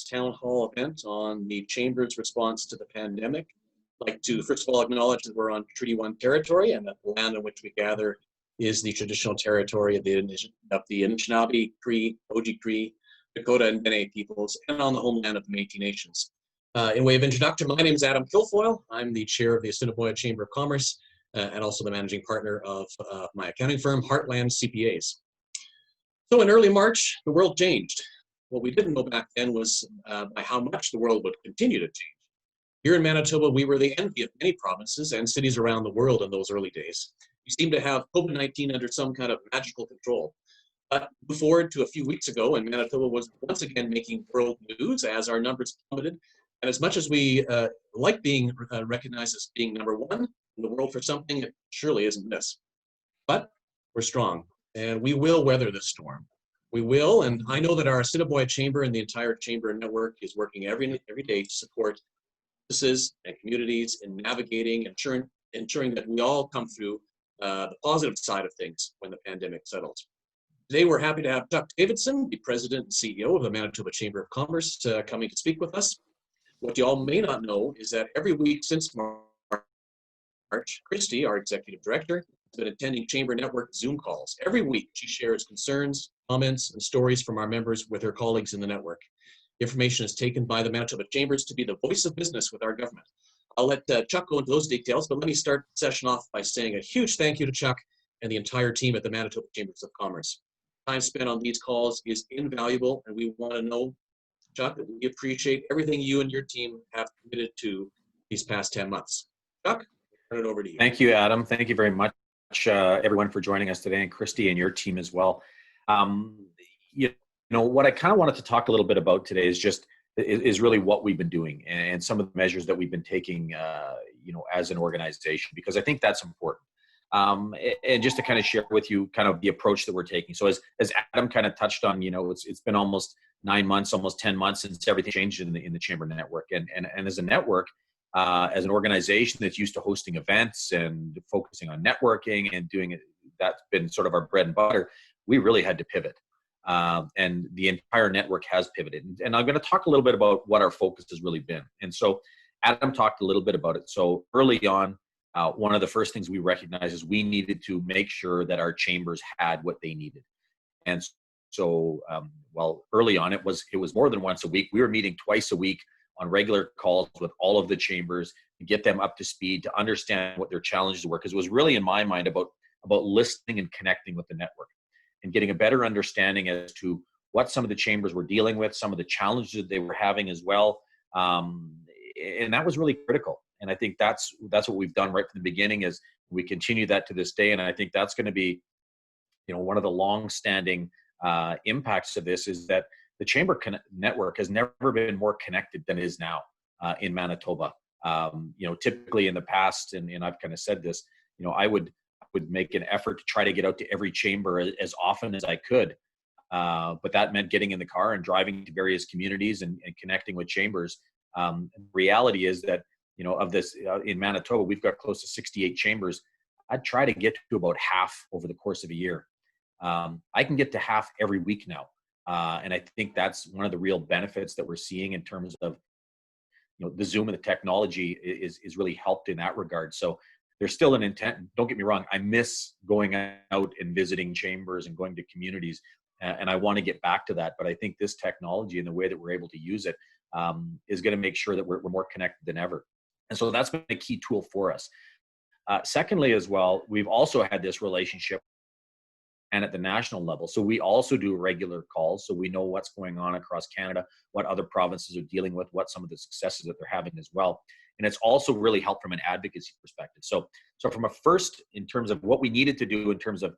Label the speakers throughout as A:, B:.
A: town hall event on the Chamber's response to the pandemic. I'd like to first of all acknowledge that we're on Treaty 1 territory and that the land on which we gather is the traditional territory of the Anishinaabe, Cree, Oji-Cree, Dakota, and Dene peoples, and on the homeland of the Métis Nations. In way of introduction, my name is Adam Kilfoyle. I'm the chair of the Assiniboia Chamber of Commerce and also the managing partner of my accounting firm, Heartland CPAs. So in early March, the world changed. What we didn't know back then was by how much the world would continue to change. Here in Manitoba, we were the envy of many provinces and cities around the world in those early days. We seemed to have COVID-19 under some kind of magical control. But move forward to a few weeks ago, and Manitoba was once again making world news as our numbers plummeted. And as much as we like being recognized as being number one in the world for something, it surely isn't this. But we're strong, and we will weather this storm. We will, and I know that our Assiniboia Chamber and the entire Chamber network is working every day to support businesses and communities in navigating, ensuring that we all come through the positive side of things when the pandemic settles. Today, we're happy to have Chuck Davidson, the President and CEO of the Manitoba Chamber of Commerce, coming to speak with us. What you all may not know is that every week since March, Christy, our Executive Director, has been attending Chamber Network Zoom calls. Every week, she shares concerns, comments, and stories from our members with her colleagues in the network. Information is taken by the Manitoba Chambers to be the voice of business with our government. I'll let Chuck go into those details, but let me start the session off by saying a huge thank you to Chuck and the entire team at the Manitoba Chambers of Commerce. Time spent on these calls is invaluable, and we want to know, Chuck, that we appreciate everything you and your team have committed to these past 10 months. Chuck, turn it over to you.
B: Thank you, Adam. Thank you very much, everyone, for joining us today, and Christy and your team as well. What I kind of wanted to talk a little bit about today is really what we've been doing and some of the measures that we've been taking, as an organization, because I think that's important. And just to kind of share with you kind of the approach that we're taking. So as Adam kind of touched on, it's been almost 9 months, almost 10 months since everything changed in the Chamber network. And as a network, as an organization that's used to hosting events and focusing on networking and doing it, that's been sort of our bread and butter. We really had to pivot. And the entire network has pivoted. And I'm going to talk a little bit about what our focus has really been. And so Adam talked a little bit about it. So early on, one of the first things we recognized is we needed to make sure that our chambers had what they needed. And so, early on, it was more than once a week. We were meeting twice a week on regular calls with all of the chambers to get them up to speed, to understand what their challenges were. Because it was really, in my mind, about listening and connecting with the network and getting a better understanding as to what some of the chambers were dealing with, some of the challenges that they were having as well. And that was really critical. And I think that's what we've done right from the beginning, is we continue that to this day. And I think that's going to be, one of the long-standing impacts of this is that the Chamber network has never been more connected than it is now in Manitoba. Typically in the past, and I've kind of said this, I would make an effort to try to get out to every chamber as often as I could. But that meant getting in the car and driving to various communities and connecting with chambers. The reality is that, of this in Manitoba, we've got close to 68 chambers. I'd try to get to about half over the course of a year. I can get to half every week now. And I think that's one of the real benefits that we're seeing in terms of, the Zoom and the technology is really helped in that regard. So there's still an intent. Don't get me wrong. I miss going out and visiting chambers and going to communities. And I want to get back to that. But I think this technology and the way that we're able to use it is going to make sure that we're more connected than ever. And so that's been a key tool for us. Secondly, as well, we've also had this relationship and at the national level. So we also do regular calls. So we know what's going on across Canada, what other provinces are dealing with, what some of the successes that they're having as well. And it's also really helped from an advocacy perspective. So from a first, in terms of what we needed to do in terms of,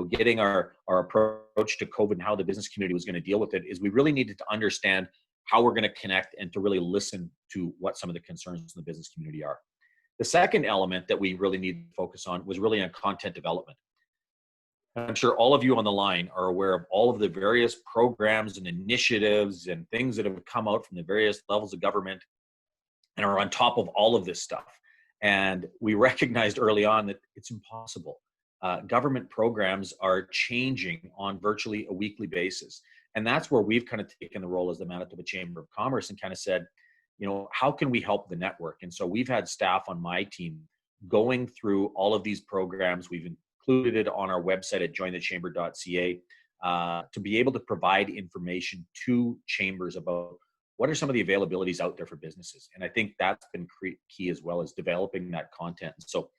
B: getting our approach to COVID and how the business community was going to deal with it, is we really needed to understand how we're going to connect and to really listen to what some of the concerns in the business community are. The second element that we really need to focus on was really on content development. I'm sure all of you on the line are aware of all of the various programs and initiatives and things that have come out from the various levels of government and are on top of all of this stuff. And we recognized early on that it's impossible. Government programs are changing on virtually a weekly basis. And that's where we've kind of taken the role as the Manitoba Chamber of Commerce and kind of said, how can we help the network? And so we've had staff on my team going through all of these programs. We've included it on our website at jointhechamber.ca to be able to provide information to chambers about what are some of the availabilities out there for businesses. And I think that's been key, as well as developing that content. And so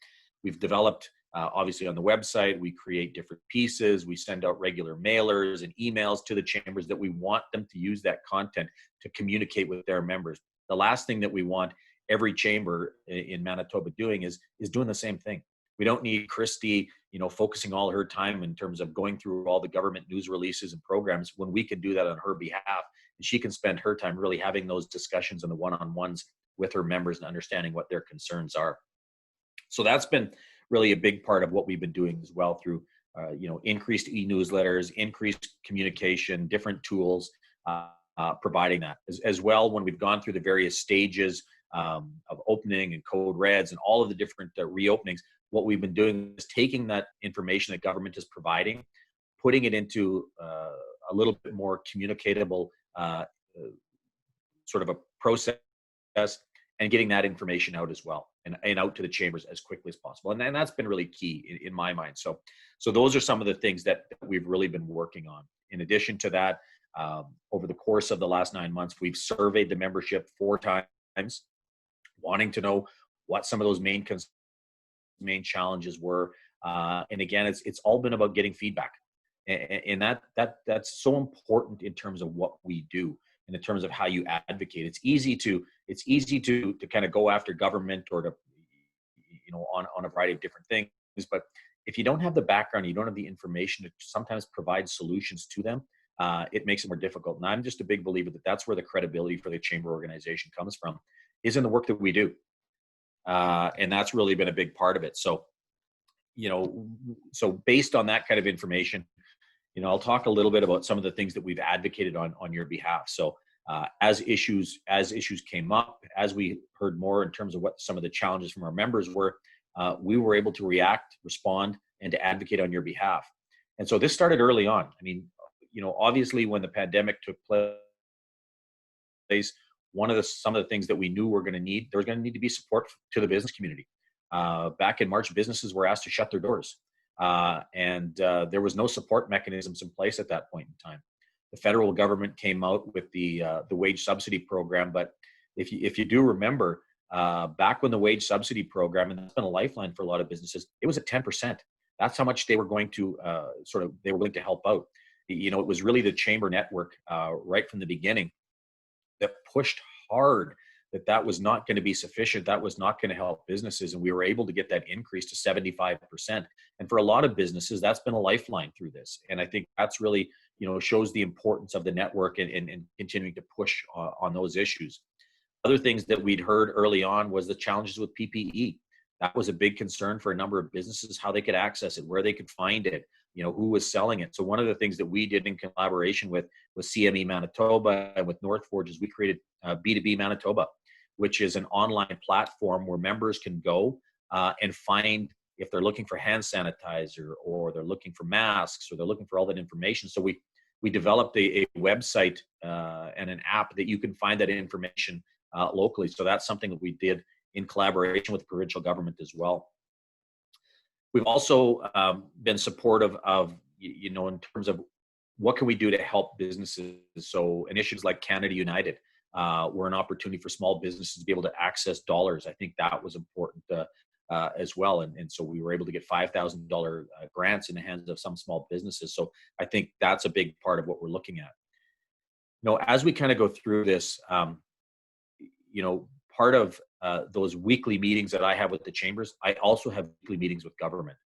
B: we've developed, obviously on the website, we create different pieces. We send out regular mailers and emails to the chambers that we want them to use that content to communicate with their members. The last thing that we want every chamber in Manitoba doing is doing the same thing. We don't need Christy, focusing all her time in terms of going through all the government news releases and programs when we can do that on her behalf. And she can spend her time really having those discussions and the one-on-ones with her members and understanding what their concerns are. So that's been really a big part of what we've been doing as well through, increased e-newsletters, increased communication, different tools, providing that. As well, when we've gone through the various stages of opening and code reds and all of the different reopenings, what we've been doing is taking that information that government is providing, putting it into a little bit more communicatable sort of a process, and getting that information out as well, and out to the chambers as quickly as possible. And that's been really key in my mind. So those are some of the things that we've really been working on. In addition to that, over the course of the last 9 months, we've surveyed the membership 4 times, wanting to know what some of those main challenges were. And again, it's all been about getting feedback. And that's so important in terms of what we do and in terms of how you advocate. It's easy to kind of go after government or to, on a variety of different things. But if you don't have the background, you don't have the information to sometimes provide solutions to them, it makes it more difficult. And I'm just a big believer that that's where the credibility for the chamber organization comes from, is in the work that we do. And that's really been a big part of it. So, so based on that kind of information, I'll talk a little bit about some of the things that we've advocated on your behalf. So as issues came up, as we heard more in terms of what some of the challenges from our members were, we were able to react, respond, and to advocate on your behalf. And so this started early on. I mean, obviously when the pandemic took place, some of the things that we knew there was going to need to be support to the business community. Back in March, businesses were asked to shut their doors. And there was no support mechanisms in place at that point in time. The federal government came out with the wage subsidy program, but if you do remember, back when the wage subsidy program, and that's been a lifeline for a lot of businesses, it was at 10%. That's how much they were going to they were willing to help out. It was really the chamber network right from the beginning that pushed hard that was not going to be sufficient. That was not going to help businesses. And we were able to get that increase to 75%. And for a lot of businesses, that's been a lifeline through this. And I think that's really, shows the importance of the network and continuing to push on those issues. Other things that we'd heard early on was the challenges with PPE. That was a big concern for a number of businesses, how they could access it, where they could find it, who was selling it. So one of the things that we did in collaboration with CME Manitoba and with Northforge is we created B2B Manitoba, which is an online platform where members can go and find, if they're looking for hand sanitizer or they're looking for masks or they're looking for all that information. So we developed a website and an app that you can find that information locally. So that's something that we did in collaboration with the provincial government as well. We've also been supportive of, in terms of what can we do to help businesses. So initiatives like Canada United were an opportunity for small businesses to be able to access dollars. I think that was important as well. And so we were able to get $5,000 grants in the hands of some small businesses. So I think that's a big part of what we're looking at. As we kind of go through this, part of those weekly meetings that I have with the chambers, I also have weekly meetings with government.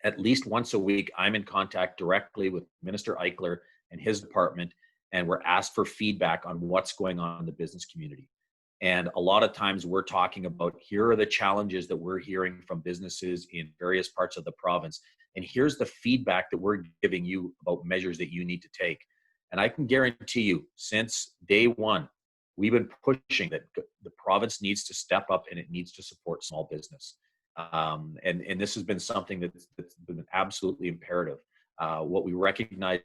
B: At least once a week, I'm in contact directly with Minister Eichler and his department, and we're asked for feedback on what's going on in the business community. And a lot of times we're talking about, here are the challenges that we're hearing from businesses in various parts of the province. And here's the feedback that we're giving you about measures that you need to take. And I can guarantee you, since day one, we've been pushing that the province needs to step up and it needs to support small business. And this has been something that's been absolutely imperative. What we recognize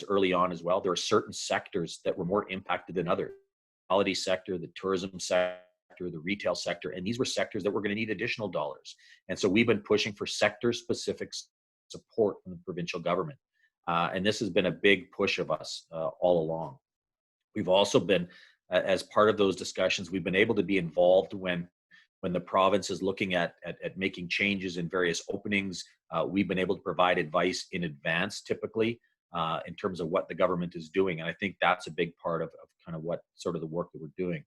B: early on as well, there are certain sectors that were more impacted than others. The hospitality sector, the tourism sector, the retail sector, and these were sectors that were going to need additional dollars. And so we've been pushing for sector-specific support from the provincial government. And this has been a big push of us all along. We've also been, as part of those discussions, we've been able to be involved when the province is looking at making changes in various openings. We've been able to provide advice in advance, typically, in terms of what the government is doing. And I think that's a big part of kind of what sort of the work that we're doing.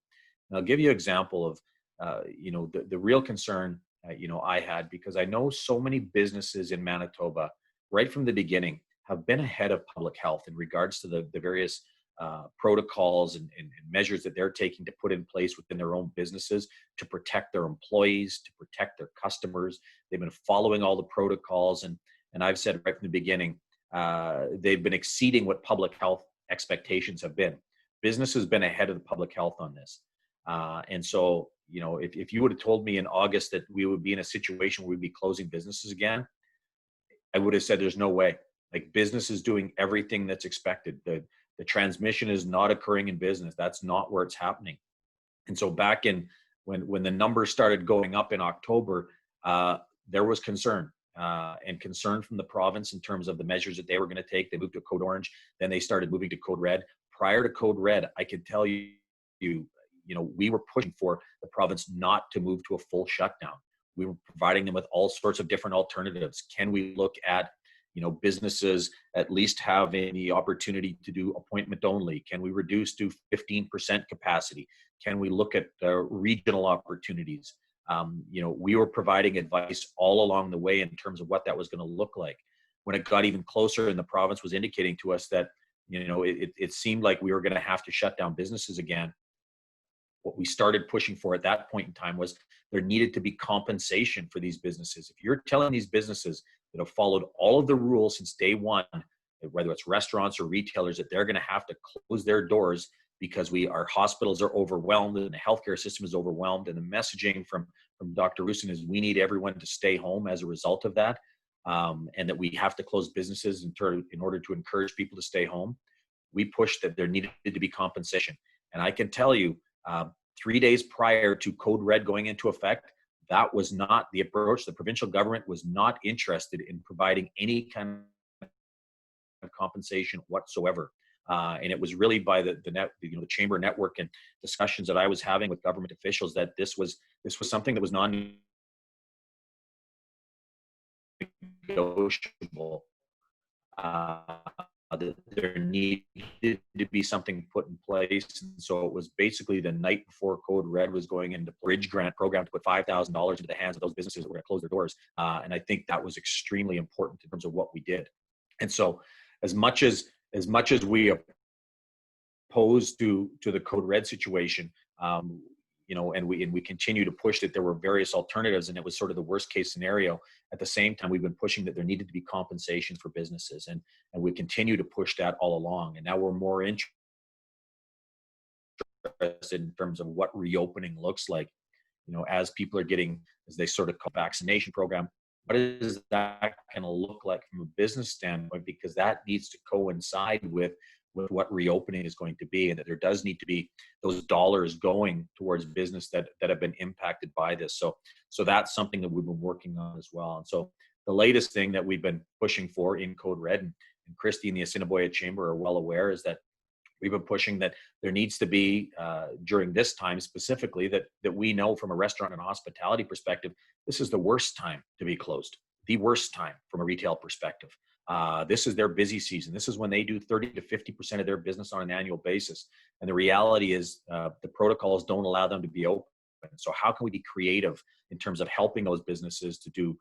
B: And I'll give you an example of, the real concern, I had, because I know so many businesses in Manitoba, right from the beginning, have been ahead of public health in regards to the various protocols and measures that they're taking to put in place within their own businesses to protect their employees, to protect their customers. They've been following all the protocols, and I've said right from the beginning, they've been exceeding what public health expectations have been. Business has been ahead of the public health on this. And so, if you would have told me in August that we would be in a situation where we'd be closing businesses again, I would have said there's no way. Like, business is doing everything that's expected. The transmission is not occurring in business. That's not where it's happening. And so back in when the numbers started going up in October, there was concern and concern from the province in terms of the measures that they were going to take. They moved to Code Orange, then they started moving to Code Red. Prior to Code Red, I can tell you, we were pushing for the province not to move to a full shutdown. We were providing them with all sorts of different alternatives. Can we look at businesses at least having the opportunity to do appointment only? Can we reduce to 15% capacity? Can we look at regional opportunities? We were providing advice all along the way in terms of what that was going to look like. When it got even closer and the province was indicating to us that, it seemed like we were going to have to shut down businesses again, what we started pushing for at that point in time was there needed to be compensation for these businesses. If you're telling these businesses that have followed all of the rules since day one, whether it's restaurants or retailers, that they're going to have to close their doors because our hospitals are overwhelmed and the healthcare system is overwhelmed, and the messaging from Dr. Roussin is we need everyone to stay home as a result of that, and that we have to close businesses in order to encourage people to stay home. We pushed that there needed to be compensation. And I can tell you, 3 days prior to Code Red going into effect, that was not the approach. The provincial government was not interested in providing any kind of compensation whatsoever. And it was really by the chamber network and discussions that I was having with government officials that this was something that was non-negotiable. That there needed to be something put in place. And so it was basically the night before Code Red was going into Bridge Grant program to put $5,000 into the hands of those businesses that were going to close their doors. And I think that was extremely important in terms of what we did. And so as much as we opposed to the Code Red situation, and we continue to push that there were various alternatives, and it was sort of the worst case scenario. At the same time, we've been pushing that there needed to be compensation for businesses, and we continue to push that all along. And now we're more interested in terms of what reopening looks like, as people are as they sort of call vaccination program, what is that going to look like from a business standpoint? Because that needs to coincide with what reopening is going to be, and that there does need to be those dollars going towards business that have been impacted by this. So that's something that we've been working on as well. And so the latest thing that we've been pushing for in Code Red, and Christy and the Assiniboia Chamber are well aware, is that we've been pushing that there needs to be, during this time specifically, that we know from a restaurant and hospitality perspective, this is the worst time to be closed, the worst time from a retail perspective. This is their busy season. This is when they do 30 to 50% of their business on an annual basis. And the reality is the protocols don't allow them to be open. So how can we be creative in terms of helping those businesses to do,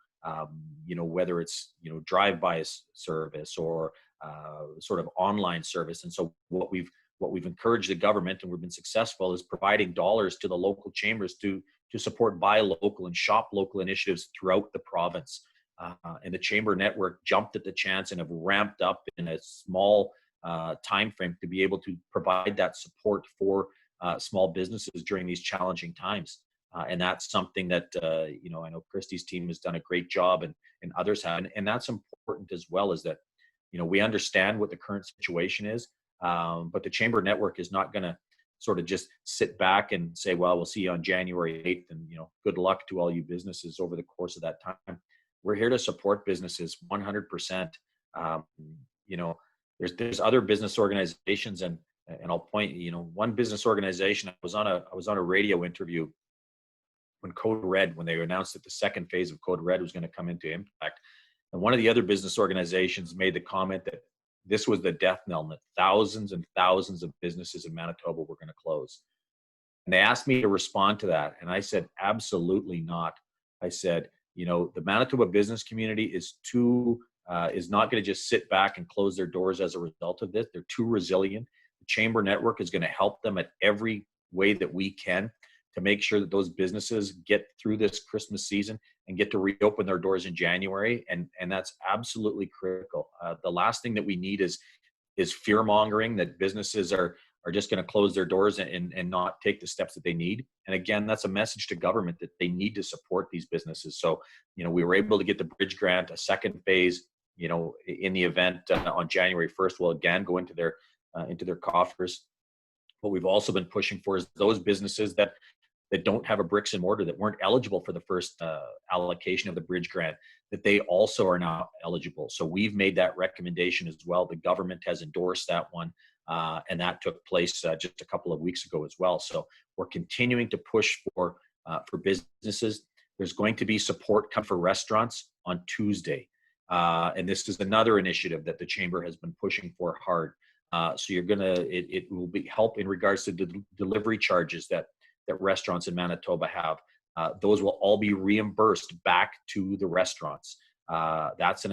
B: whether it's, drive-by service or sort of online service. And so what we've encouraged the government, and we've been successful, is providing dollars to the local chambers to support buy local and shop local initiatives throughout the province. And the chamber network jumped at the chance and have ramped up in a small time frame to be able to provide that support for small businesses during these challenging times. And that's something that, I know Christy's team has done a great job, and others have. And that's important as well, is that, we understand what the current situation is, but the chamber network is not going to sort of just sit back and say, well, we'll see you on January 8th, and good luck to all you businesses over the course of that time. We're here to support businesses 100%. There's other business organizations, and I'll point, one business organization. I was on a radio interview when Code Red, when they announced that the second phase of Code Red was going to come into impact, and one of the other business organizations made the comment that this was the death knell, that thousands and thousands of businesses in Manitoba were going to close. And they asked me to respond to that, and I said, absolutely not. I said, the Manitoba business community is not going to just sit back and close their doors as a result of this. They're too resilient. The chamber network is going to help them at every way that we can to make sure that those businesses get through this Christmas season and get to reopen their doors in January. And that's absolutely critical. The last thing that we need is fear mongering that businesses are just going to close their doors and not take the steps that they need. And again, that's a message to government that they need to support these businesses. So, we were able to get the bridge grant, a second phase, in the event on January 1st, will again go into their coffers. What we've also been pushing for is those businesses that don't have a bricks and mortar, that weren't eligible for the first allocation of the bridge grant, that they also are now eligible. So we've made that recommendation as well. The government has endorsed that one, and that took place just a couple of weeks ago as well. So we're continuing to push for businesses. There's going to be support come for restaurants on Tuesday. And this is another initiative that the chamber has been pushing for hard. So it will be help in regards to the delivery charges that restaurants in Manitoba have. Those will all be reimbursed back to the restaurants. That's an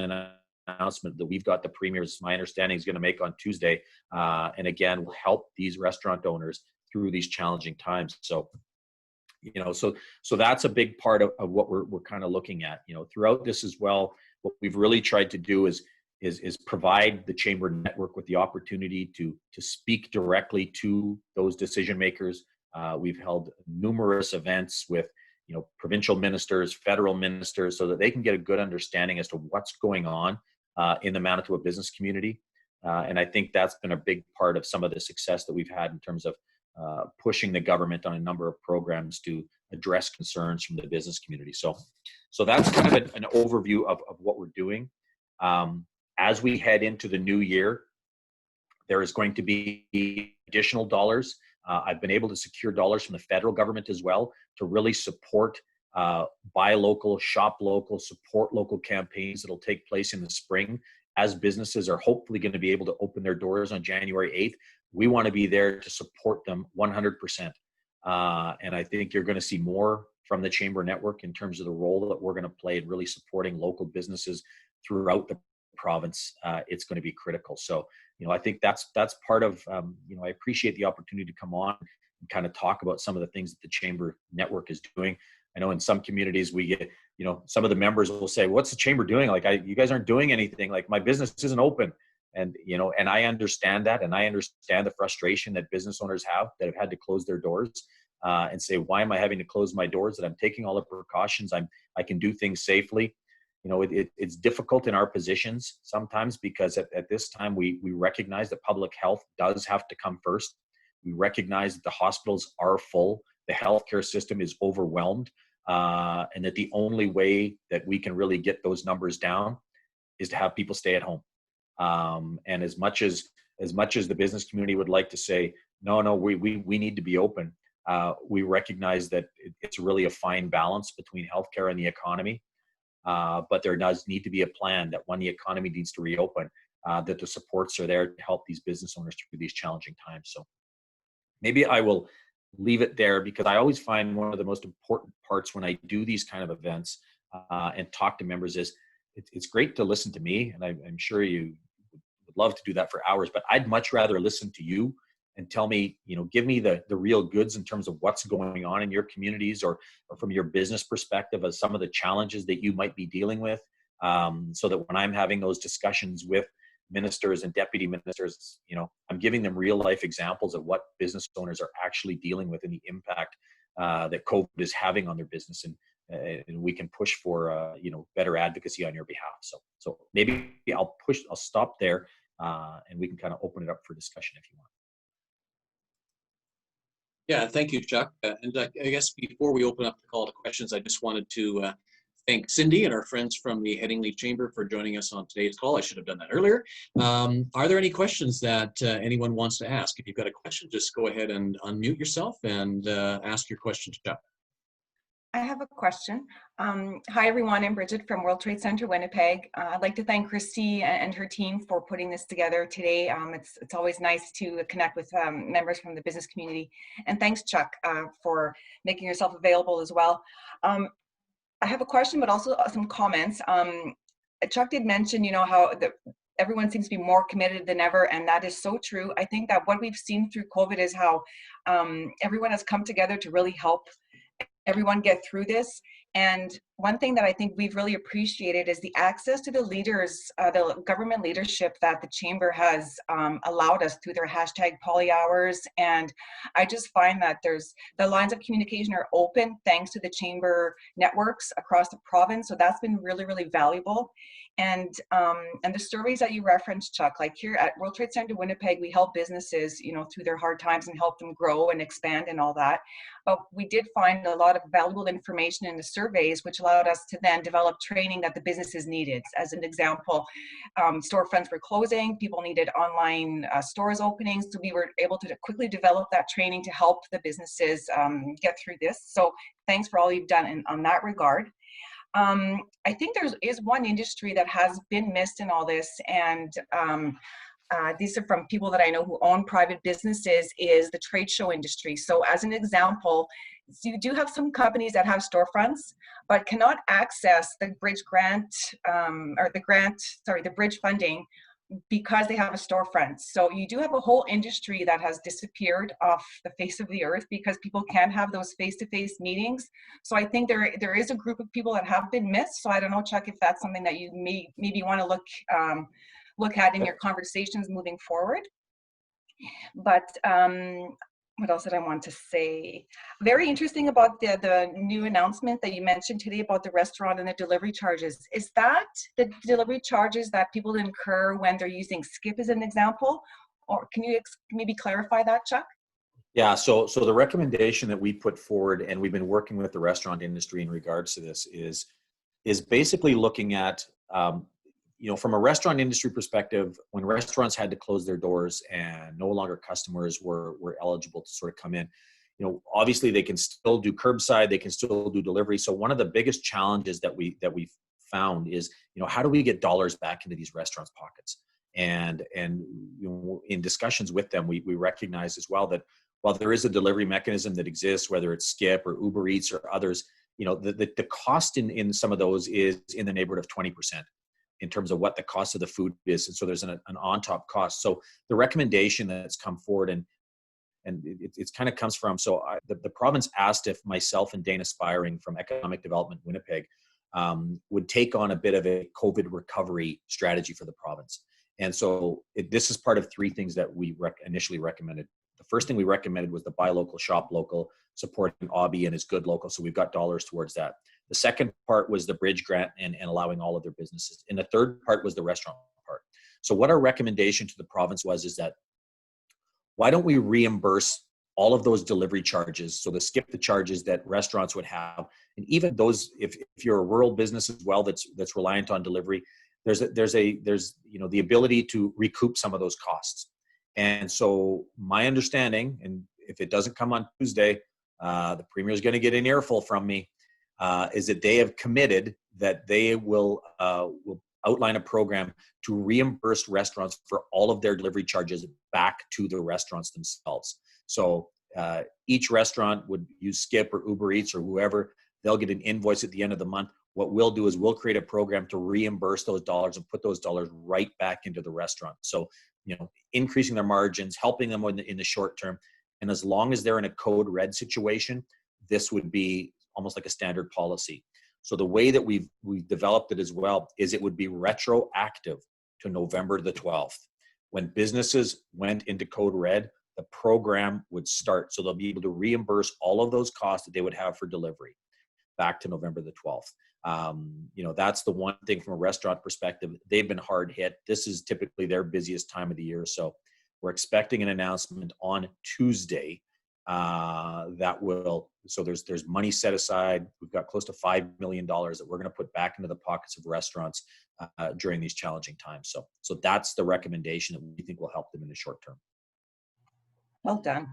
B: announcement that we've got the premier's, my understanding, is going to make on Tuesday. And again, will help these restaurant owners through these challenging times. So, so that's a big part of what we're kind of looking at, throughout this as well. What we've really tried to do is provide the chamber network with the opportunity to speak directly to those decision makers. We've held numerous events with, provincial ministers, federal ministers, so that they can get a good understanding as to what's going on in the Manitoba business community. And I think that's been a big part of some of the success that we've had in terms of pushing the government on a number of programs to address concerns from the business community. So that's kind of an overview of what we're doing. As we head into the new year, there is going to be additional dollars. I've been able to secure dollars from the federal government as well to really support buy local, shop local, support local campaigns that will take place in the spring as businesses are hopefully going to be able to open their doors on January 8th. We want to be there to support them 100%. And I think you're going to see more from the chamber network in terms of the role that we're going to play in really supporting local businesses throughout the province. It's going to be critical. So, I think that's part of, I appreciate the opportunity to come on and kind of talk about some of the things that the chamber network is doing. I know in some communities we get, some of the members will say, what's the chamber doing? Like, you guys aren't doing anything. Like, my business isn't open. And, and I understand that. And I understand the frustration that business owners have that have had to close their doors and say, why am I having to close my doors? That I'm taking all the precautions. I can do things safely. It's difficult in our positions sometimes because at this time we recognize that public health does have to come first. We recognize that the hospitals are full, the healthcare system is overwhelmed, and that the only way that we can really get those numbers down is to have people stay at home. And as much as the business community would like to say, no, we need to be open, we recognize that it's really a fine balance between healthcare and the economy. But there does need to be a plan that when the economy needs to reopen, that the supports are there to help these business owners through these challenging times. So maybe I will leave it there, because I always find one of the most important parts when I do these kind of events and talk to members is it's great to listen to me. And I'm sure you would love to do that for hours, but I'd much rather listen to you and tell me, give me the real goods in terms of what's going on in your communities or from your business perspective of some of the challenges that you might be dealing with, so that when I'm having those discussions with ministers and deputy ministers, I'm giving them real life examples of what business owners are actually dealing with and the impact that COVID is having on their business. and we can push for better advocacy on your behalf. So maybe I'll stop there, and we can kind of open it up for discussion if you want.
A: Yeah, thank you, Chuck. And I guess before we open up the call to questions, I just wanted to thank Cindy and our friends from the Headingley Chamber for joining us on today's call. I should have done that earlier. Are there any questions that anyone wants to ask? If you've got a question, just go ahead and unmute yourself and ask your question to Chuck.
C: I have a question. Hi, everyone. I'm Bridget from World Trade Center, Winnipeg. I'd like to thank Christy and her team for putting this together today. It's always nice to connect with members from the business community. And thanks, Chuck, for making yourself available as well. I have a question, but also some comments. Chuck did mention, how everyone seems to be more committed than ever, and that is so true. I think that what we've seen through COVID is how everyone has come together to really help everyone get through this. And one thing that I think we've really appreciated is the access to the leaders, the government leadership that the Chamber has allowed us through their hashtag polyhours. And I just find that the lines of communication are open thanks to the Chamber networks across the province. So that's been really, really valuable. And the surveys that you referenced, Chuck, like here at World Trade Center Winnipeg, we help businesses, through their hard times and help them grow and expand and all that. But we did find a lot of valuable information in the surveys, which allowed us to then develop training that the businesses needed. As an example, storefronts were closing, people needed online stores opening, so we were able to quickly develop that training to help the businesses get through this. So thanks for all you've done on that regard. I think there is one industry that has been missed in all this, and these are from people that I know who own private businesses, is the trade show industry. So as an example, you do have some companies that have storefronts, but cannot access the bridge grant, the bridge funding, because they have a storefront. So you do have a whole industry that has disappeared off the face of the earth because people can't have those face-to-face meetings. So I think there is a group of people that have been missed. So I don't know, Chuck, if that's something that you maybe want to look at in your conversations moving forward. But what else did I want to say? Very interesting about the new announcement that you mentioned today about the restaurant and the delivery charges. Is that the delivery charges that people incur when they're using Skip as an example? Or can you maybe clarify that, Chuck?
B: Yeah, so the recommendation that we put forward, and we've been working with the restaurant industry in regards to this, is basically looking at from a restaurant industry perspective, when restaurants had to close their doors and no longer customers were eligible to sort of come in, obviously they can still do curbside, they can still do delivery. So one of the biggest challenges that we found is, how do we get dollars back into these restaurants' pockets? And in discussions with them, we recognize as well that while there is a delivery mechanism that exists, whether it's Skip or Uber Eats or others, the cost in some of those is in the neighborhood of 20%. In terms of what the cost of the food is. And so there's an on-top cost. So the recommendation that's come forward, and it kind of comes from, the province asked if myself and Dana Spiring from Economic Development Winnipeg would take on a bit of a COVID recovery strategy for the province. And so this is part of three things that we initially recommended. The first thing we recommended was the buy local, shop local, supporting OBI and his good local. So we've got dollars towards that. The second part was the bridge grant and allowing all of their businesses. And the third part was the restaurant part. So what our recommendation to the province is that why don't we reimburse all of those delivery charges? So to skip the charges that restaurants would have, and even those, if you're a rural business as well that's reliant on delivery, there's the ability to recoup some of those costs. And so my understanding, and if it doesn't come on Tuesday, the Premier is going to get an earful from me, is that they have committed that they will outline a program to reimburse restaurants for all of their delivery charges back to the restaurants themselves. So each restaurant would use Skip or Uber Eats or whoever. They'll get an invoice at the end of the month. What we'll do is we'll create a program to reimburse those dollars and put those dollars right back into the restaurant. So, increasing their margins, helping them in the short term. And as long as they're in a code red situation, this would be almost like a standard policy. So the way that we've developed it as well is it would be retroactive to November the 12th. When businesses went into code red, the program would start. So they'll be able to reimburse all of those costs that they would have for delivery back to November the 12th. That's the one thing from a restaurant perspective. They've been hard hit. This is typically their busiest time of the year. So we're expecting an announcement on Tuesday so there's money set aside. We've got close to $5 million that we're going to put back into the pockets of restaurants during these challenging times. So that's the recommendation that we think will help them in the short term.
C: Well done.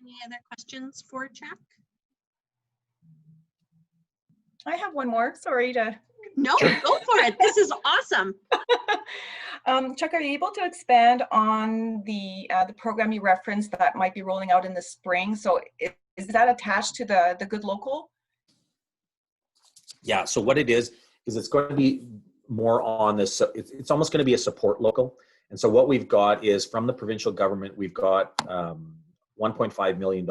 D: Any other questions for Chuck?
C: I have one more. Sorry to.
D: No, go for it. This is awesome.
C: Chuck, are you able to expand on the program you referenced that might be rolling out in the spring? So is that attached to the Good Local?
B: Yeah. So what it is it's going to be more on this. It's almost going to be a support local. And so what we've got is from the provincial government, we've got $1.5 million.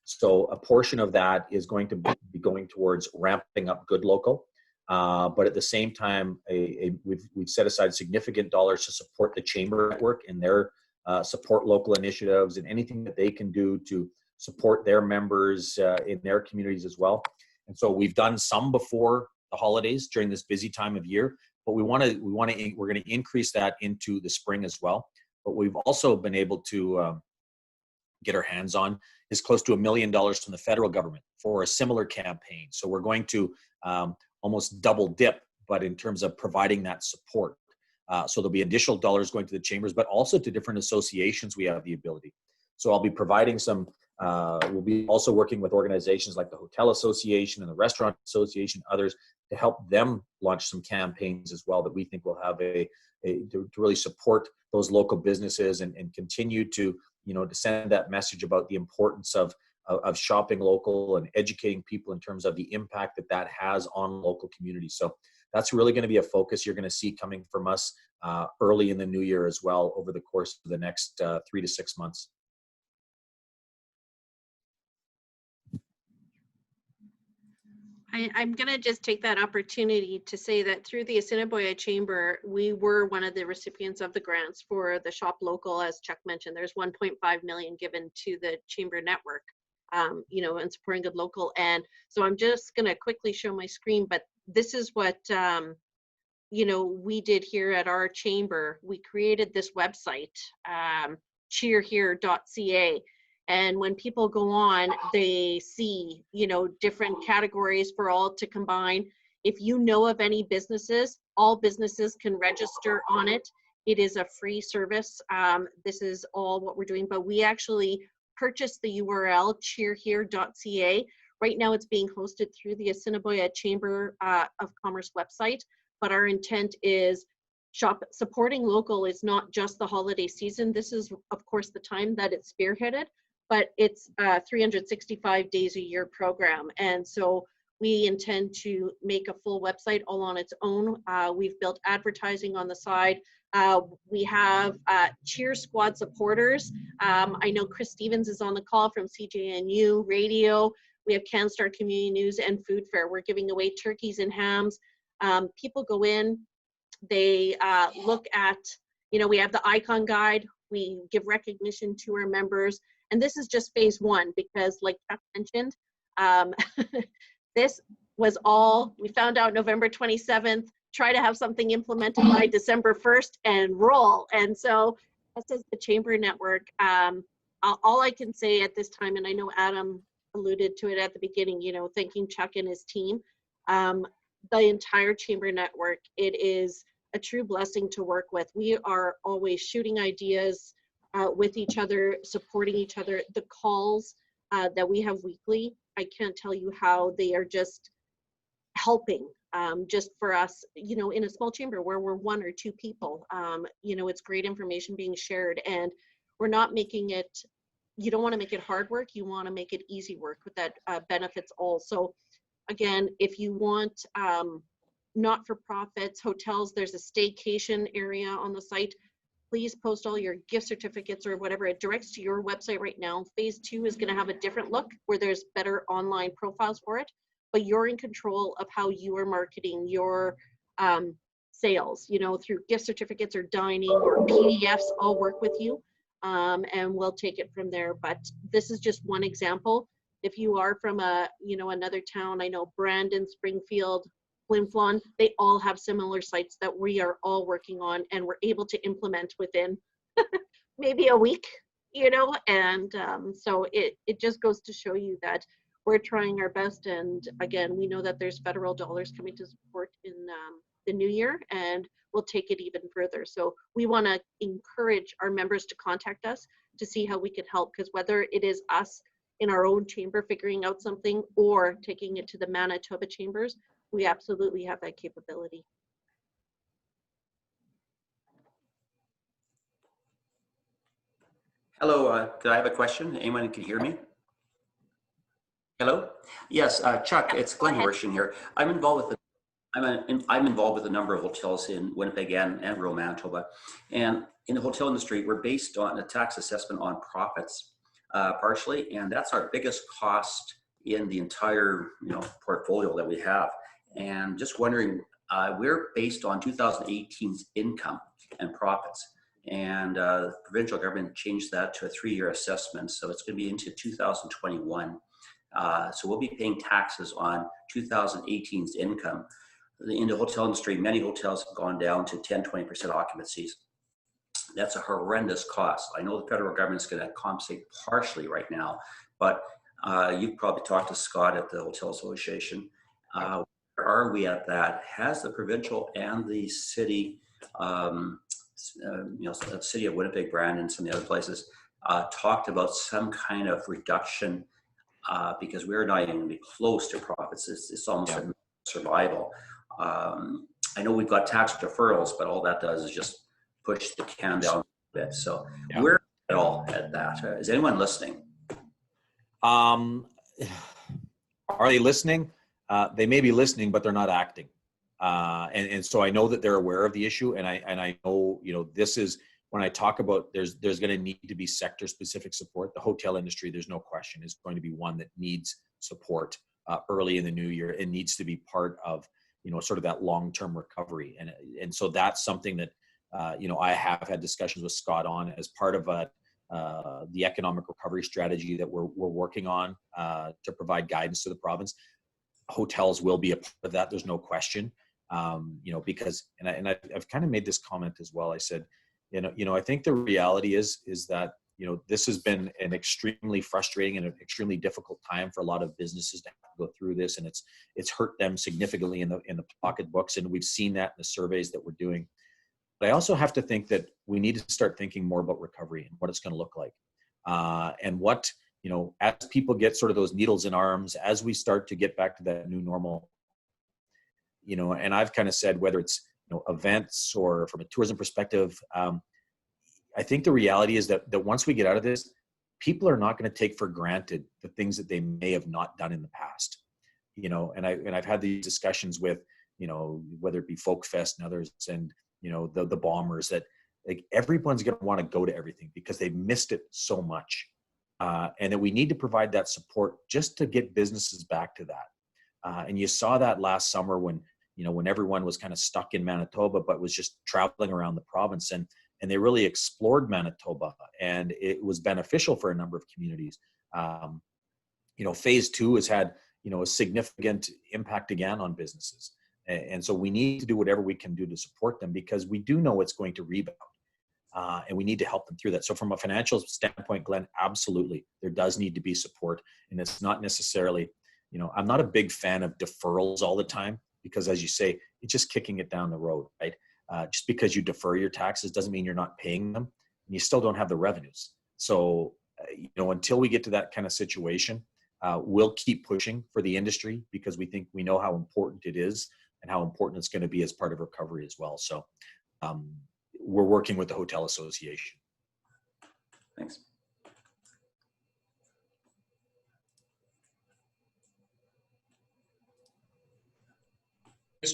B: So a portion of that is going to be going towards ramping up Good Local. But at the same time, we've set aside significant dollars to support the Chamber Network and their support local initiatives and anything that they can do to support their members in their communities as well. And so we've done some before the holidays during this busy time of year, but we're going to increase that into the spring as well. But we've also been able to get our hands on is close to $1 million from the federal government for a similar campaign. So we're going to almost double dip, but in terms of providing that support. So there'll be additional dollars going to the chambers, but also to different associations we have the ability. So I'll be providing some, we'll be also working with organizations like the Hotel Association and the Restaurant Association, others, to help them launch some campaigns as well that we think will have to really support those local businesses and continue to send that message about the importance of shopping local and educating people in terms of the impact that has on local communities. So that's really going to be a focus you're going to see coming from us early in the new year as well over the course of the next 3 to 6 months.
D: I'm going to just take that opportunity to say that through the Assiniboia Chamber, we were one of the recipients of the grants for the Shop Local. As Chuck mentioned, there's $1.5 million given to the Chamber Network, and supporting Good Local. And so I'm just going to quickly show my screen, but this is what, we did here at our chamber. We created this website, cheerhere.ca. And when people go on, they see, different categories for all to combine. If you know of any businesses, all businesses can register on it. It is a free service. This is all what we're doing, but we actually purchased the URL cheerhere.ca. Right now it's being hosted through the Assiniboia Chamber of Commerce website, but our intent is supporting local is not just the holiday season. This is, of course, the time that it's spearheaded, but it's a 365 days a year program. And so we intend to make a full website all on its own. We've built advertising on the side. We have Cheer Squad supporters. I know Chris Stevens is on the call from CJNU Radio. We have CanStar Community News and Food Fair. We're giving away turkeys and hams. People go in, they look at, we have the icon guide. We give recognition to our members. And this is just phase one because, like Chuck mentioned, this was all, we found out November 27th, try to have something implemented by December 1st and roll. And so this is the Chamber Network. All I can say at this time, and I know Adam alluded to it at the beginning, thanking Chuck and his team, the entire Chamber Network, it is a true blessing to work with. We are always shooting ideas with each other, supporting each other. The calls that we have weekly, I can't tell you how they are just helping just for us, in a small chamber where we're 1 or 2 people. It's great information being shared, and we're not making it, you don't want to make it hard work, you want to make it easy work with that benefits all. So again, if you want not-for-profits, hotels, there's a staycation area on the site. Please post all your gift certificates or whatever. It directs to your website right now. Phase 2 is going to have a different look where there's better online profiles for it, but you're in control of how you are marketing your sales, you know, through gift certificates or dining or PDFs, I'll work with you, and we'll take it from there. But this is just one example. If you are from another town, I know Brandon, Springfield, Flin Flon, they all have similar sites that we are all working on, and we're able to implement within maybe a week, and so it just goes to show you that we're trying our best. And again, we know that there's federal dollars coming to support in the new year, and we'll take it even further. So we want to encourage our members to contact us to see how we can help, because whether it is us in our own chamber figuring out something or taking it to the Manitoba chambers, we absolutely have that capability.
E: Hello, could I have a question? Anyone can hear me? Hello? Yes, Chuck, it's Glenn Horshin here. I'm involved with I'm involved with a number of hotels in Winnipeg and rural Manitoba. And in the hotel industry, we're based on a tax assessment on profits, partially, and that's our biggest cost in the entire portfolio that we have. And just wondering, we're based on 2018's income and profits. And the provincial government changed that to a 3-year assessment. So it's going to be into 2021. So we'll be paying taxes on 2018's income. In the hotel industry, many hotels have gone down to 10, 20% occupancies. That's a horrendous cost. I know the federal government's going to compensate partially right now, but you've probably talked to Scott at the Hotel Association. Where are we at that? Has the provincial and the city, the city of Winnipeg, Brandon, and some of the other places, talked about some kind of reduction, because we're not even going to be close to profits. It's almost a survival. I know we've got tax deferrals, but all that does is just push the can down a bit. So we're at all at that. Is anyone listening?
B: Are they listening? They may be listening, but they're not acting. And so I know that they're aware of the issue, and I know, this is when I talk about there's going to need to be sector specific support. The hotel industry, there's no question, is going to be one that needs support early in the new year. It needs to be part of, sort of that long-term recovery. And so that's something that, I have had discussions with Scott on as part of the economic recovery strategy that we're working on to provide guidance to the province. Hotels will be a part of that. There's no question. Because, and I've kind of made this comment as well. I said, I think the reality is that, this has been an extremely frustrating and an extremely difficult time for a lot of businesses to have to go through this, and it's hurt them significantly in the pocketbooks, and we've seen that in the surveys that we're doing. But I also have to think that we need to start thinking more about recovery and what it's going to look like, and what, as people get sort of those needles in arms, as we start to get back to that new normal. And I've kind of said, whether it's events or from a tourism perspective, I think the reality is that once we get out of this, people are not going to take for granted the things that they may have not done in the past. And I've had these discussions with, whether it be Folk Fest and others, and the bombers, that like everyone's going to want to go to everything because they missed it so much, and that we need to provide that support just to get businesses back to that. And you saw that last summer when everyone was kind of stuck in Manitoba, but was just traveling around the province, and they really explored Manitoba, and it was beneficial for a number of communities. Phase 2 has had, a significant impact again on businesses. And so we need to do whatever we can do to support them, because we do know it's going to rebound, and we need to help them through that. So from a financial standpoint, Glenn, absolutely, there does need to be support. And it's not necessarily, I'm not a big fan of deferrals all the time, because as you say, it's just kicking it down the road, right? Just because you defer your taxes doesn't mean you're not paying them, and you still don't have the revenues. So, until we get to that kind of situation, we'll keep pushing for the industry, because we know how important it is and how important it's going to be as part of recovery as well. So we're working with the Hotel Association.
E: Thanks.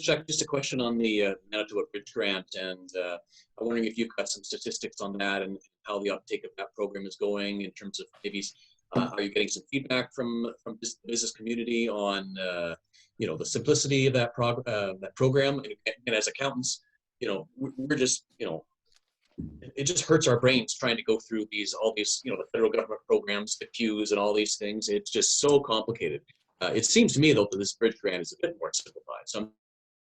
A: Chuck, just a question on the Manitoba Bridge Grant, and I'm wondering if you've got some statistics on that and how the uptake of that program is going in terms of maybe, are you getting some feedback from the business community on, the simplicity of that program? And as accountants, we're just, it just hurts our brains trying to go through all these, the federal government programs, the queues and all these things. It's just so complicated. It seems to me, though, that this bridge grant is a bit more simplified. So I'm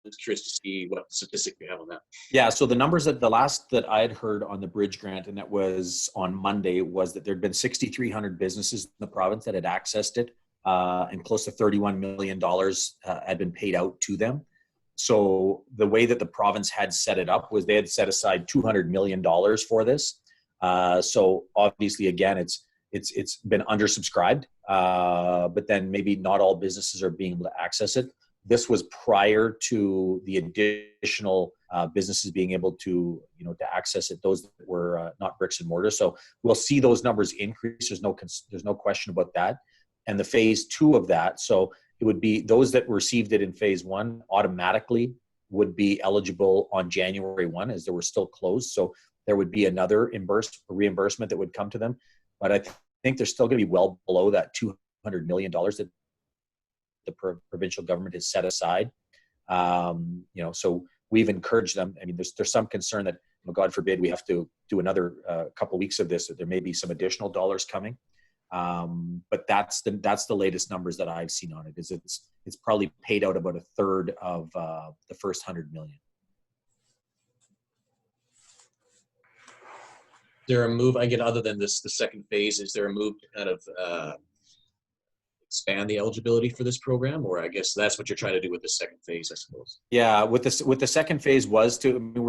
A: just curious to see what statistic you have on that.
B: Yeah, so the numbers the last that I had heard on the bridge grant, and that was on Monday, was that there'd been 6,300 businesses in the province that had accessed it, and close to $31 million had been paid out to them. So the way that the province had set it up was they had set aside $200 million for this. So obviously, again, it's been undersubscribed, but then maybe not all businesses are being able to access it. This was prior to the additional businesses being able to, to access it, those that were not bricks and mortar. So we'll see those numbers increase. There's no question about that. And the phase 2 of that, so it would be those that received it in phase 1 automatically would be eligible on January 1, as they were still closed. So there would be another reimbursement that would come to them. But I think they're still going to be well below that $200 million that the provincial government has set aside. So we've encouraged them. I mean, there's some concern that, God forbid, we have to do another couple of weeks of this, that there may be some additional dollars coming. But that's the latest numbers that I've seen on it. Is it's probably paid out about a third of the first 100 million.
A: Is there a move, again, other than this, the second phase, is there a move to kind of expand the eligibility for this program? Or I guess that's what you're trying to do with the second phase, I suppose.
B: Yeah, with the second phase we're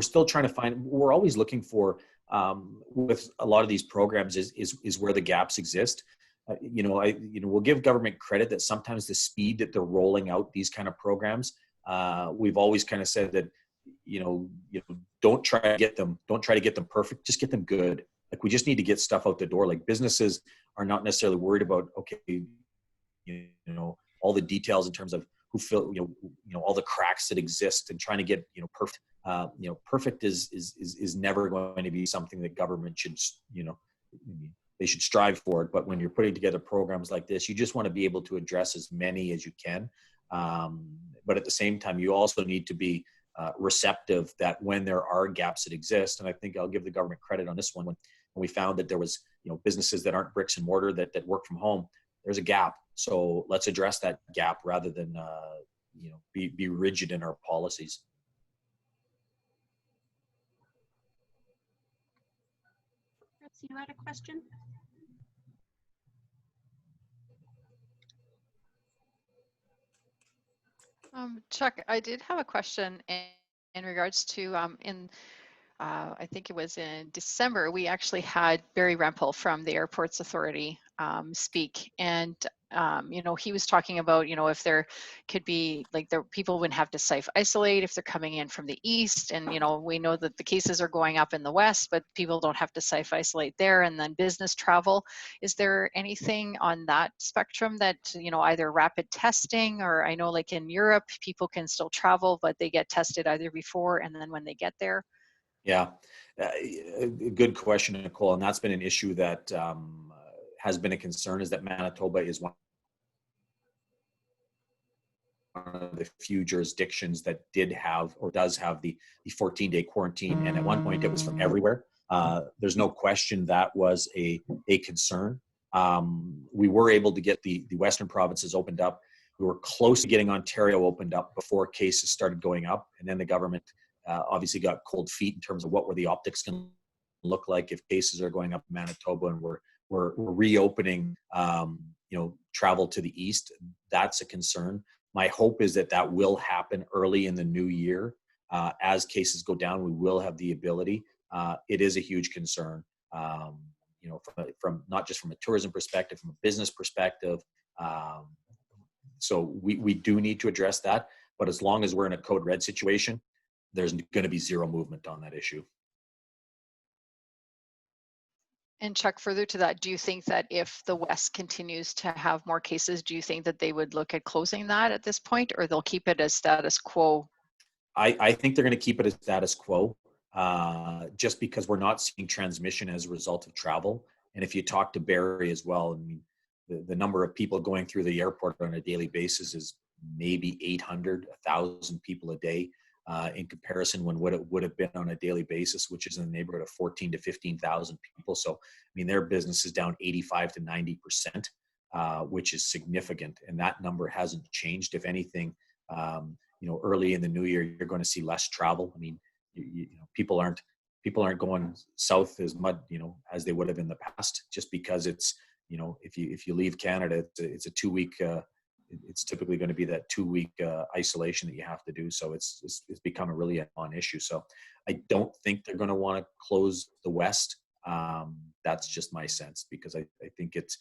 B: still trying to we're always looking for, with a lot of these programs is where the gaps exist. We'll give government credit that sometimes the speed that they're rolling out these kind of programs, we've always kind of said that, don't try to get them perfect, just get them good. Like, we just need to get stuff out the door. Like, businesses are not necessarily worried about, all the details in terms of who fill, all the cracks that exist, and trying to get, perfect. Perfect is never going to be something that government should, they should strive for it. But when you're putting together programs like this, you just want to be able to address as many as you can. But at the same time, you also need to be receptive that when there are gaps that exist, and I think I'll give the government credit on this one, when we found that there was, businesses that aren't bricks and mortar that work from home, there's a gap. So let's address that gap rather than, be rigid in our policies.
D: You had a question?
F: Chuck, I did have a question in regards to I think it was in December, we actually had Barry Rempel from the Airports Authority speak, and he was talking about, if there could be, like, the people wouldn't have to self-isolate if they're coming in from the east, and we know that the cases are going up in the west, but people don't have to self-isolate there. And then business travel, is there anything on that spectrum that, either rapid testing, or I know, like, in Europe, people can still travel, but they get tested either before and then when they get there?
B: Yeah, good question, Nicole. And that's been an issue that has been a concern, is that Manitoba is one of the few jurisdictions that did have, or does have, the 14-day quarantine. And at one point it was from everywhere. There's no question that was a concern. We were able to get the Western provinces opened up. We were close to getting Ontario opened up before cases started going up. And then the government obviously got cold feet in terms of what were the optics going to look like if cases are going up in Manitoba, and we're reopening, travel to the east. That's a concern. My hope is that will happen early in the new year. As cases go down, we will have the ability. It is a huge concern, from not just from a tourism perspective, from a business perspective. So we do need to address that. But as long as we're in a code red situation, there's going to be zero movement on that issue.
F: And Chuck, further to that, do you think that if the West continues to have more cases, do you think that they would look at closing that at this point, or they'll keep it as status quo?
B: I think they're going to keep it as status quo, just because we're not seeing transmission as a result of travel. And if you talk to Barry as well, I mean, the number of people going through the airport on a daily basis is maybe 800, 1,000 people a day. in comparison when what it would have been on a daily basis, which is in the neighborhood of 14 to 15,000 people. So, I mean, their business is down 85 to 90%, which is significant. And that number hasn't changed. If anything, early in the new year, you're going to see less travel. I mean, people aren't going south as much, as they would have in the past, just because it's, if you leave Canada, it's a 2-week, it's typically going to be that 2-week isolation that you have to do. So it's become a really non-issue. So I don't think they're going to want to close the West. That's just my sense, because I think it's,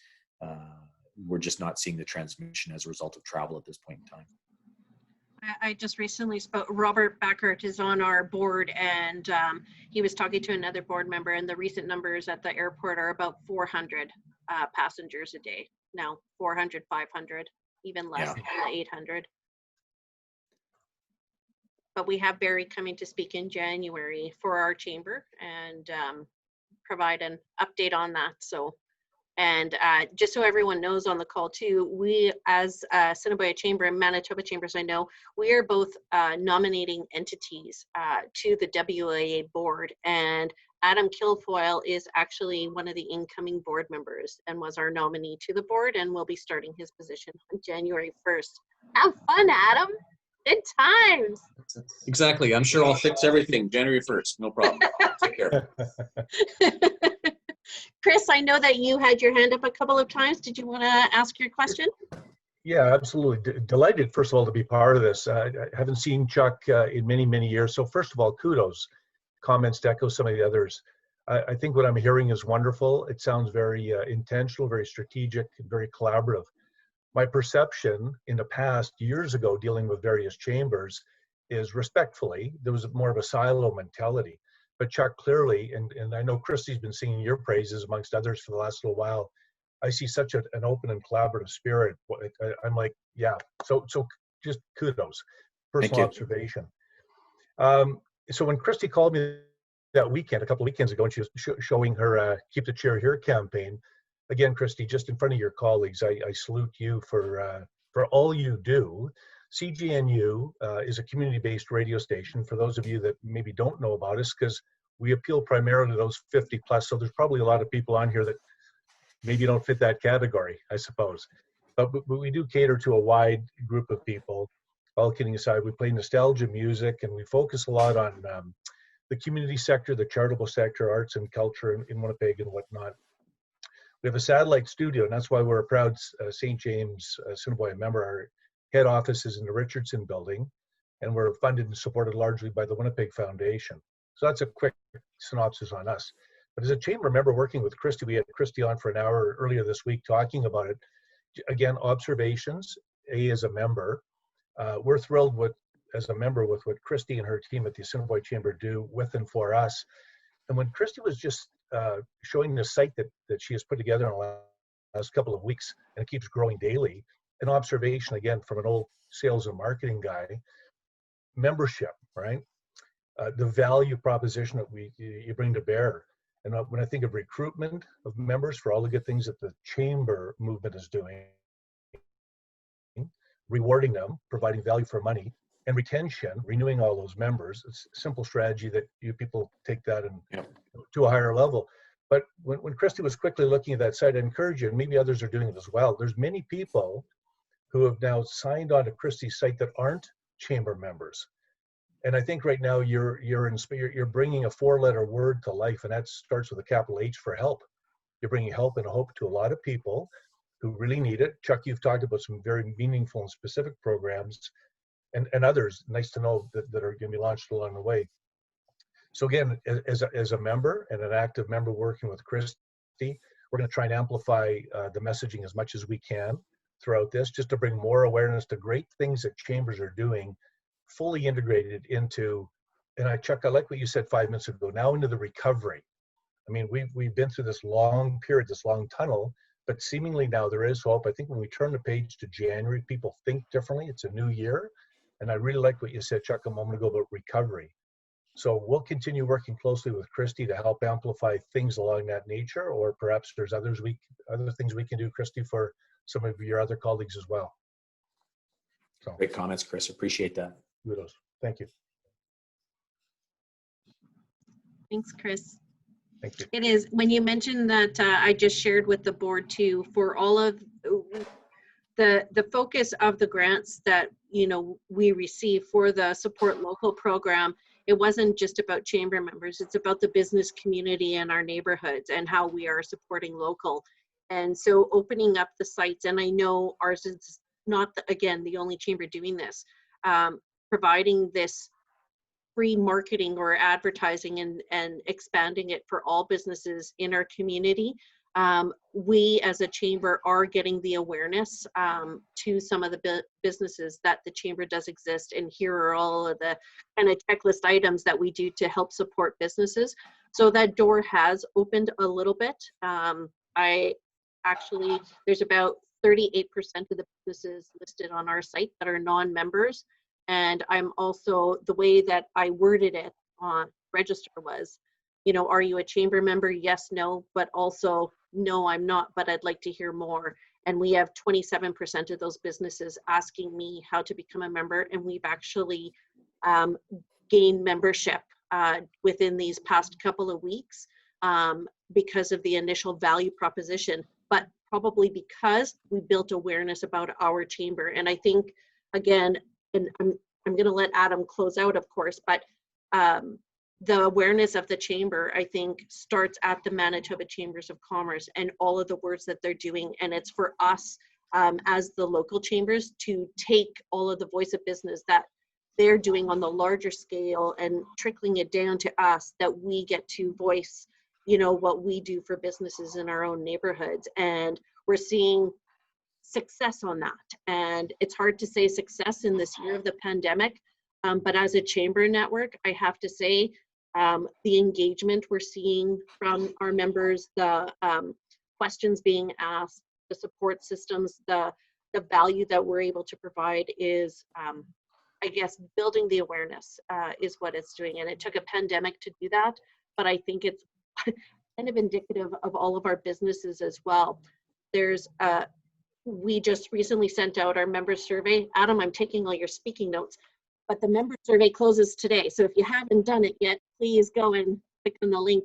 B: we're just not seeing the transmission as a result of travel at this point in time.
D: I just recently spoke, Robert Backert is on our board, and he was talking to another board member, and the recent numbers at the airport are about 400 passengers a day. Now 400, 500, even less than the 800. But we have Barry coming to speak in January for our chamber and provide an update on that. So, and just so everyone knows on the call too, we as Assiniboia Chamber and Manitoba Chambers, I know, we are both nominating entities to the WAA board, and Adam Kilfoyle is actually one of the incoming board members and was our nominee to the board and will be starting his position on January 1st. Have fun, Adam. Good times.
A: Exactly. I'm sure I'll fix everything January 1st. No problem. Take care.
D: Chris, I know that you had your hand up a couple of times. Did you want to ask your question?
G: Yeah, absolutely. Delighted, first of all, to be part of this. I haven't seen Chuck in many, many years. So first of all, kudos. Comments to echo some of the others. I think what I'm hearing is wonderful. It sounds very intentional, very strategic, and very collaborative. My perception in the past, years ago, dealing with various chambers, is respectfully, there was more of a silo mentality. But Chuck, clearly, and I know Christy's been singing your praises amongst others for the last little while, I see such an open and collaborative spirit. I'm like, yeah, so just kudos, personal observation. So when Christy called me that weekend, a couple of weekends ago, and she was showing her Keep the Chair Here campaign, again, Christy, just in front of your colleagues, I salute you for all you do. CGNU is a community-based radio station, for those of you that maybe don't know about us, because we appeal primarily to those 50 plus, so there's probably a lot of people on here that maybe don't fit that category, I suppose. But we do cater to a wide group of people. All kidding aside, we play nostalgia music, and we focus a lot on the community sector, the charitable sector, arts and culture in Winnipeg and whatnot. We have a satellite studio, and that's why we're a proud St. James Assiniboia member. Our head office is in the Richardson building, and we're funded and supported largely by the Winnipeg Foundation. So that's a quick synopsis on us. But as a chamber member working with Christy, we had Christy on for an hour earlier this week talking about it. Again, observations, as a member. We're thrilled as a member with what Christy and her team at the Assiniboia Chamber do with and for us. And when Christy was just showing the site that she has put together in the last couple of weeks, and it keeps growing daily, an observation again from an old sales and marketing guy, membership, right? The value proposition that you bring to bear. And when I think of recruitment of members for all the good things that the chamber movement is doing, rewarding them, providing value for money, and retention, renewing all those members, it's a simple strategy that you people take that and to a higher level. But when Christy was quickly looking at that site, I encourage you, and maybe others are doing it as well, there's many people who have now signed on to Christy's site that aren't chamber members. And I think right now you're bringing a 4-letter word to life, and that starts with a capital H for help. You're bringing help and hope to a lot of people who really need it. Chuck, you've talked about some very meaningful and specific programs, and others, nice to know, that are going to be launched along the way. So again, as a member and an active member working with Christy, we're going to try and amplify the messaging as much as we can throughout this, just to bring more awareness to great things that chambers are doing, fully integrated into, and Chuck, I like what you said 5 minutes ago, now into the recovery. I mean, we've been through this long period, this long tunnel, but seemingly now there is hope. I think when we turn the page to January, people think differently. It's a new year. And I really like what you said, Chuck, a moment ago about recovery. So we'll continue working closely with Christy to help amplify things along that nature, or perhaps there's other things we can do, Christy, for some of your other colleagues as well. So,
B: great comments, Chris. Appreciate that.
G: Kudos. Thank you.
D: Thanks, Chris.
G: Thank you.
D: It is, when you mentioned that, I just shared with the board too, for all of the focus of the grants that, you know, we receive for the Support Local program, it wasn't just about chamber members, it's about the business community and our neighborhoods and how we are supporting local. And so opening up the sites, and I know ours is not, again, the only chamber doing this, providing this free marketing or advertising and expanding it for all businesses in our community. We as a chamber are getting the awareness to some of the businesses that the chamber does exist, and here are all of the kind of checklist items that we do to help support businesses. So that door has opened a little bit. There's about 38% of the businesses listed on our site that are non-members. And I'm also, the way that I worded it on register was, you know, are you a chamber member? Yes, no, but also, no, I'm not, but I'd like to hear more. And we have 27% of those businesses asking me how to become a member. And we've actually gained membership within these past couple of weeks because of the initial value proposition, but probably because we built awareness about our chamber. And I think, again, and I'm going to let Adam close out, of course, but the awareness of the chamber, I think, starts at the Manitoba Chambers of Commerce and all of the works that they're doing. And it's for us as the local chambers to take all of the voice of business that they're doing on the larger scale and trickling it down to us, that we get to voice, you know, what we do for businesses in our own neighborhoods. And we're seeing success on that. And it's hard to say success in this year of the pandemic, but as a chamber network, I have to say the engagement we're seeing from our members, the questions being asked, the support systems, the value that we're able to provide is, I guess, building the awareness is what it's doing. And it took a pandemic to do that, but I think it's kind of indicative of all of our businesses as well. There's we just recently sent out our member survey. Adam, I'm taking all your speaking notes, but the member survey closes today. So if you haven't done it yet, please go and click on the link.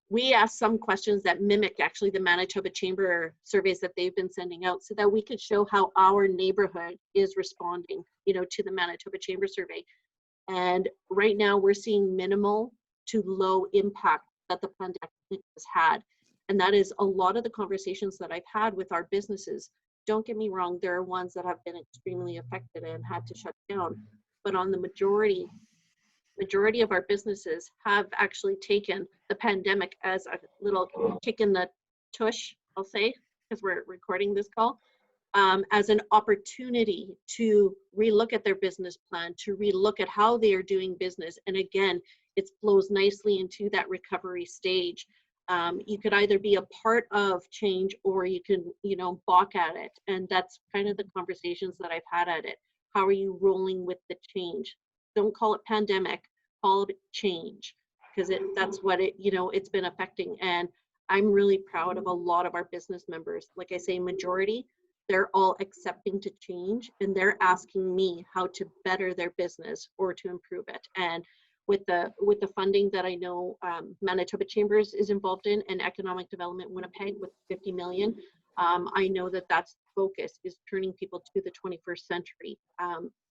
D: We asked some questions that mimic actually the Manitoba Chamber surveys that they've been sending out, so that we could show how our neighborhood is responding, you know, to the Manitoba Chamber survey. And right now we're seeing minimal to low impact that the pandemic has had. And that is a lot of the conversations that I've had with our businesses. Don't get me wrong, there are ones that have been extremely affected and had to shut down. But on the majority of our businesses have actually taken the pandemic as a little kick in the tush, I'll say, because we're recording this call, as an opportunity to relook at their business plan, to relook at how they are doing business. And again, it flows nicely into that recovery stage. You could either be a part of change or you can, you know, balk at it. And that's kind of the conversations that I've had at it. How are you rolling with the change? Don't call it pandemic, call it change, because that's what it, you know, it's been affecting. And I'm really proud of a lot of our business members. Like I say, majority, they're all accepting to change, and they're asking me how to better their business or to improve it. And with the funding that I know Manitoba Chambers is involved in, and Economic Development Winnipeg with 50 million, I know that that's the focus, is turning people to the 21st century,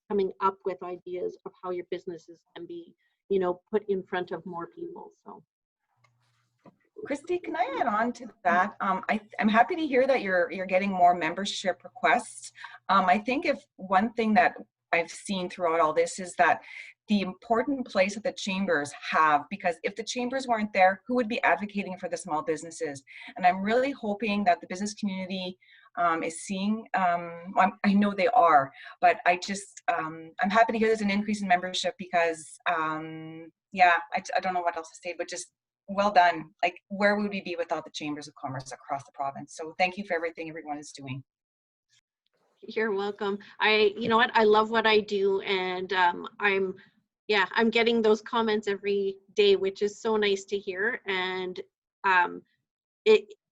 D: coming up with ideas of how your businesses can be, you know, put in front of more people. So,
C: Christy, can I add on to that? I'm happy to hear that you're getting more membership requests. I think if one thing that I've seen throughout all this is that the important place that the chambers have, because if the chambers weren't there, who would be advocating for the small businesses? And I'm really hoping that the business community is seeing, I know they are, but I'm happy to hear there's an increase in membership because, yeah, I don't know what else to say, but just well done. Like, where would we be without the chambers of commerce across the province? So thank you for everything everyone is doing.
D: You're welcome. You know what, I love what I do, and I'm getting those comments every day, which is so nice to hear. And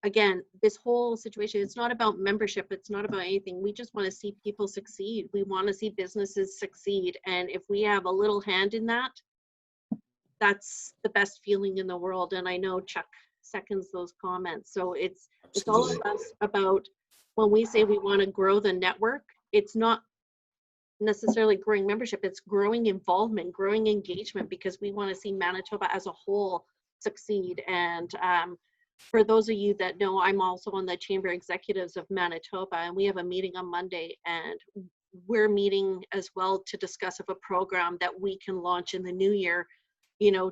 D: again, this whole situation, it's not about membership, it's not about anything. We just want to see people succeed. We want to see businesses succeed, and if we have a little hand in that, that's the best feeling in the world. And I know Chuck seconds those comments. So it's all of us about when we say we want to grow the network, it's not necessarily growing membership, it's growing involvement, growing engagement, because we want to see Manitoba as a whole succeed. And for those of you that know, I'm also on the Chamber Executives of Manitoba, and we have a meeting on Monday, and we're meeting as well to discuss of a program that we can launch in the new year, you know,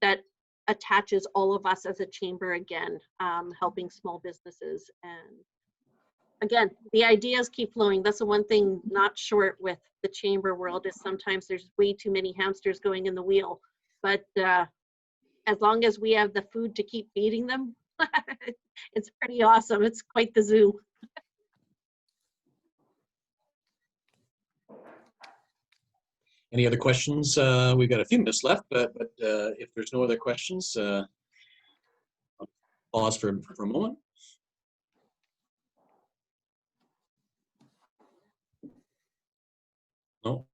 D: that attaches all of us as a chamber again, helping small businesses. And again, the ideas keep flowing. That's the one thing not short with the chamber world, is sometimes there's way too many hamsters going in the wheel. But as long as we have the food to keep feeding them, it's pretty awesome. It's quite the zoo.
A: Any other questions? We've got a few minutes left, but if there's no other questions, I'll pause for a moment. No,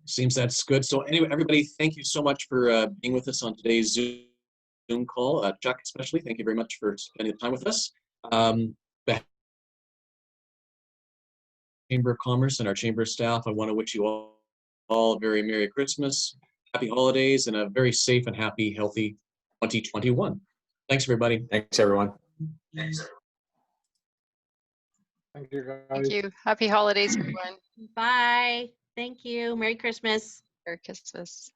A: seems that's good. So anyway, everybody, thank you so much for being with us on today's Zoom call. Chuck, especially, thank you very much for spending the time with us. The Chamber of Commerce and our chamber staff, I want to wish you all a very Merry Christmas, Happy Holidays, and a very safe and happy, healthy 2021. Thanks, everybody.
B: Thanks, everyone.
A: Thanks.
H: Thank you, guys.
F: Thank you. Happy holidays, everyone.
D: Bye. Thank you. Merry Christmas.
F: Merry Christmas.